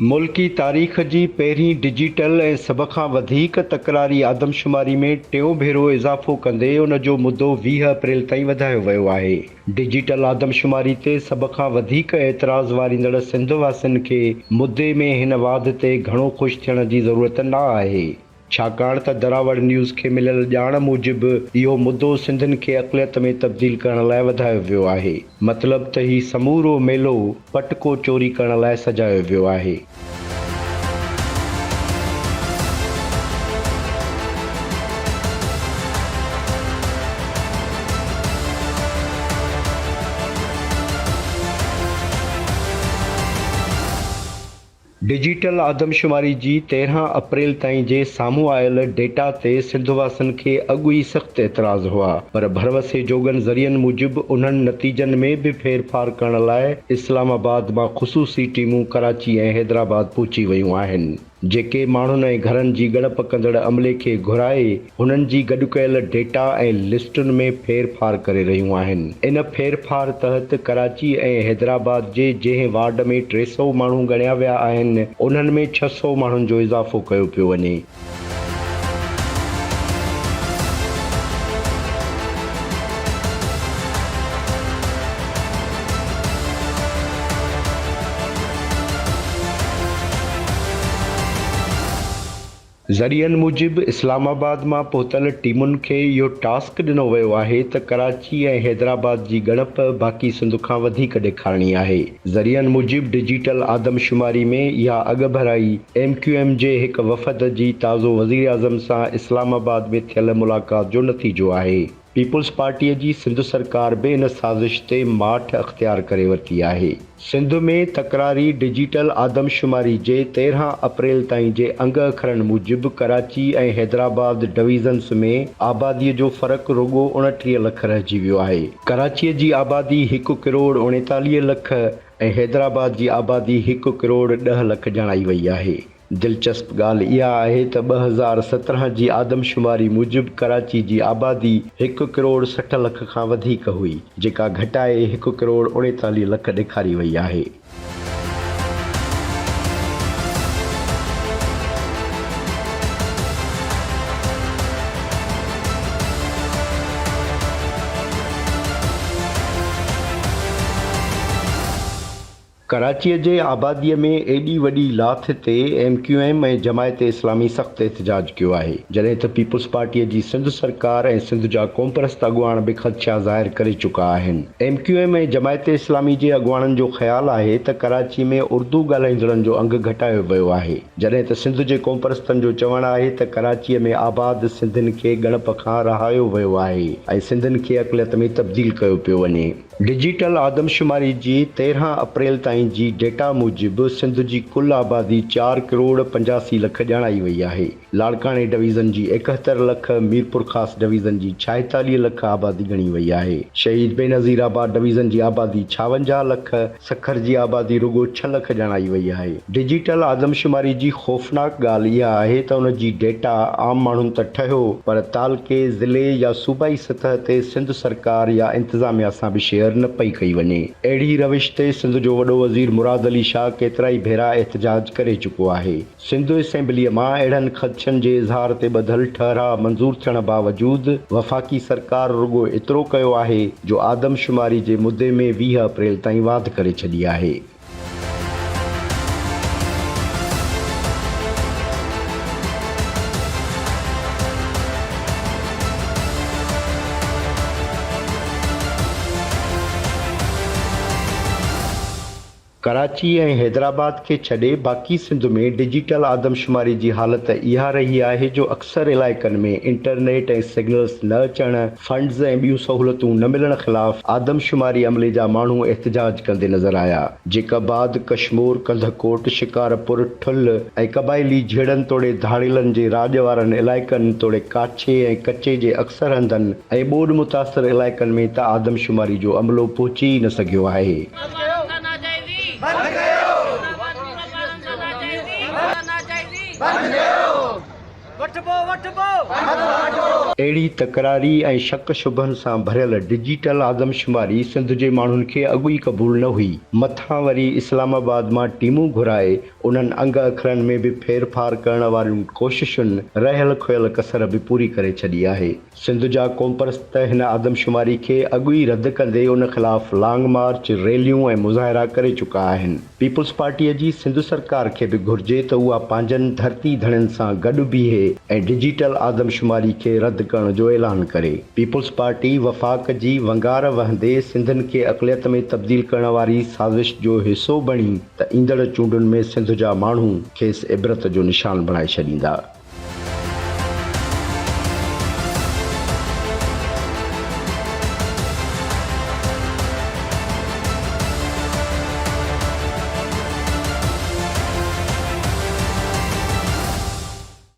मुल्की तारीख़ जी पहिरीं डिजिटल ऐं सभ खां वधीक तकरारी आदमशुमारी में टियों भेरो इज़ाफ़ो कंदे उन जो मुदो 20 अप्रैल ताईं वधायो वियो आहे। डिजिटल आदमशुमारी ते सभ खां वधीक एतिराज़ वारींदड़ सिंध वासियुनि खे मुदे में हिन वाध ते घणो ख़ुशि थियण जी ज़रूरत न आहे, छाकाणि त दरावड़ न्यूज़ खे मिलियल ॼाण मूजिबि इहो मुदो सिंधियुनि खे अक़लियत में तब्दील करण लाइ वधायो वियो आहे। मतिलबु त ही समूरो मेलो पटको चोरी करण लाइ सजायो वियो आहे। डिजिटल आदमशुमारी जी 13 अप्रैल ताईं जे साम्हूं आयल डेटा ते सिंध वासियुनि खे अॻु ई सख़्तु एतिराज़ हुआ, पर भरवसे जोगनि ज़रियनि मूजिबि उन्हनि नतीजनि में बि फेरफार करण लाइ इस्लामाबाद मां ख़ुसूसी टीमूं कराची ऐं हैदराबाद पहुची वियूं आहिनि, जेके माण्हुनि ऐं घरनि जी ॻणप कंदड़ अमले खे घुराए हुननि जी गॾु कयल डेटा ऐं लिस्टुनि में फेरफार करे रहियूं आहिनि। इन फेरफार तहत कराची ऐं हैदराबाद जे जंहिं वार्ड में 300 माण्हू ॻणिया विया आहिनि, उन्हनि में 600 माण्हुनि जो इज़ाफ़ो कयो पियो वञे। ज़रियनि मूजिबि इस्लामाबाद मां पहुतल टीमुनि खे इहो टास्क ॾिनो वियो आहे त कराची ऐं हैदराबाद जी ॻणप बाक़ी सिंध खां वधीक ॾेखारणी आहे। ज़रियनि मूजिबि डिजिटल आदमशुमारी में इहा अॻभराई MQM जे हिक वफ़द जी ताज़ो वज़ीर आज़म सां इस्लामाबाद में थियल मुलाक़ात जो नतीजो आहे। पीपुल्स पार्टीअ जी सिंध सरकार बि इन साज़िश ते माठ अख़्तियार करे वरिती आहे। सिंध में तकरारी डिजिटल आदमशुमारी जे 13 अप्रैल ताईं जे अंग अखरनि मूजिबि कराची ऐं हैदराबाद डिवीज़न्स में आबादीअ जो फ़र्क़ु रुॻो 29 लख रहिजी वियो आहे। कराचीअ जी आबादी 1 करोड़ 39 लख ऐं हैदराबाद जी आबादी 1 करोड़ 10 लख ॼाणाई वई आहे। दिलचस्प ॻाल्हि इहा आहे त 2017 जी आदमशुमारी मूजिबि कराची जी आबादी 1 करोड़ 60 लख खां वधीक हुई, जेका घटाए 1 करोड़ 39 लख ॾेखारी वई आहे। कराचीअ जे आबादीअ में एॾी वॾी लाथ ते MQM ऐं जमायत इस्लामी सख़्तु एहतजाज कयो आहे, जॾहिं त पीपुल्स पार्टीअ जी सिंध सरकार ऐं सिंध जा क़ौमपरस्त अॻुवाण बि ख़दशा ज़ाहिर करे चुका आहिनि। MQM ऐं जमायत इस्लामी जे अॻुवाणनि जो ख़्यालु आहे त कराची में उर्दू ॻाल्हाईंदड़नि जो अंगु घटायो वियो आहे, जॾहिं त सिंध जे क़ौमपरस्तनि जो चवणु आहे त कराचीअ में आबाद सिंधियुनि खे ॻणप खां रहायो वियो आहे ऐं सिंधियुनि खे अक़लियत में तब्दील कयो पियो वञे। डिजिटल आदमशुमारी जी 13 अप्रैल ताईं जी डेटा मूजिबि सिंध जी कुल आबादी 4 करोड़ 85 लख ॼाणाई वई आहे। लाड़काणे डिवीज़न जी 71 लख, मीरपुर ख़ास डिवीज़न जी 46 लख आबादी ॻणी वई आहे। शहीद बेनज़ीराबाद डिवीज़न जी आबादी 56 लख, सखर जी आबादी रुॻो 6 लख ॼाणाई वई आहे। डिजिटल आदमशुमारी जी ख़ौफ़नाक ॻाल्हि इहा आहे त उन जी डेटा आम माण्हुनि त ठहियो, पर तालुके ज़िले या सूबाई सतह ते सिंध सरकार या इंतिज़ामिया सां बि शेयर न पई कई वञे। अहिड़ी रविश ते सिंध जो वॾो वज़ीर मुराद अली शाह केतिराई भेरा एहतजाज करे चुको आहे। सिंध असेंबलीअ मां अहिड़नि ख़दशनि जे इज़हार ते ॿधल ठहरा मंज़ूर थियण बावजूदि वफ़ाक़ी सरकार रुॻो एतिरो कयो आहे जो आदमशुमारी जे मुदे में 20 अप्रैल ताईं वाध करे छॾी आहे। कराची ऐं हैदराबाद खे छॾे बाक़ी सिंध में डिजिटल आदमशुमारी जी हालति इहा रही आहे जो अक्सर इलाइक़नि में इंटरनेट ऐं सिग्नल्स न अचणु, फंड्स ऐं ॿियूं सहूलियतूं न मिलण ख़िलाफ़ आदमशुमारी अमले जा माण्हू एहतजाज कंदे नज़र आया, जेका बाद कश्मोर, कंधकोट, शिकारपुर, ठुल ऐं क़बाइली झेड़नि तोड़े धाड़ेलनि जे राॼ वारनि इलाइक़नि तोड़े काछे ऐं कचे जे अक्सर हंधनि ऐं ॿोॾ मुतासिर इलाइक़नि में त आदमशुमारी जो अमलो पहुची ई न सघियो आहे। अहिड़ी तकरारी ऐं शक शुबहनि सां भरियल डिजिटल आदमशुमारी सिंध जे माण्हुनि खे अॻु ई क़बूल न हुई। मथां वरी इस्लामाबाद मां टीमूं घुराए उन्हनि अंग अखरनि में बि फेरफार करण वारियुनि कोशिशुनि रहियल खुयल कसर बि पूरी करे छॾी आहे। सिंध जा क़ौमपरस्त हिन आदमशुमारी खे अॻु ई रद्द कंदे उन ख़िलाफ़ लॉन्ग मार्च, रैलियूं ऐं मुज़ाहिरा करे चुका आहिनि। पीपुल्स पार्टीअ जी सिंध सरकार खे बि घुर्जे त उहा पंहिंजनि धरती धड़नि सां गॾु बीहे ऐं डिजिटल आदमशुमारी खे रद्द करण जो ऐलान करे। पीपुल्स पार्टी वफ़ाक़ जी वंगार वहंदे सिंधनि खे अक़लियत में तब्दील करण वारी साज़िश जो हिसो बणी त ईंदड़ चूंडुनि में सिंध जा माण्हू खेसि इबरत जो निशान बणाए छॾींदा।